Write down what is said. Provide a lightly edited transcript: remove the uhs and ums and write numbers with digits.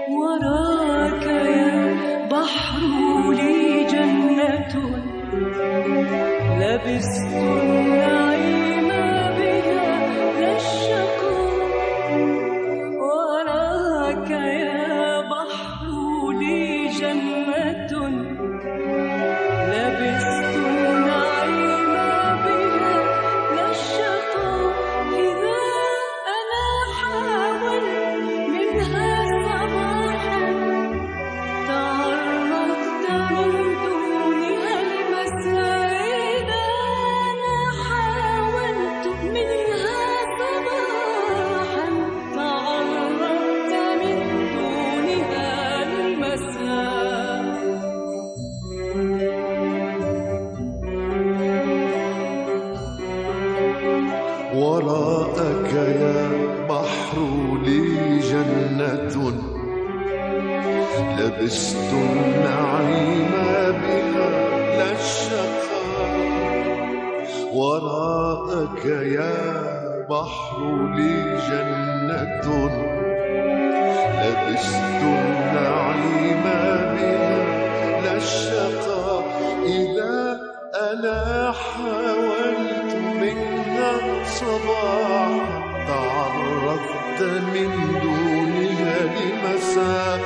وراك يا بحر لي جنة لبست النعيم بها لا الشقاء. وراك يا بحر لي جنة لبست النعيم بها لا الشقاء. إذا أنا حاولت منها صباحا تعرضت من دونها المساء. إذا أنا حاولت منها صباحا تعرضت من دونها المساء. وراءك يا بحر لي جنة لبست النعيم بها لا الشقاء. وراءك يا بحر لي جنة لبست النعيم بها لا الشقاء. إذا أنا حاولت منها صباحا تعرضت من دونها لمساء.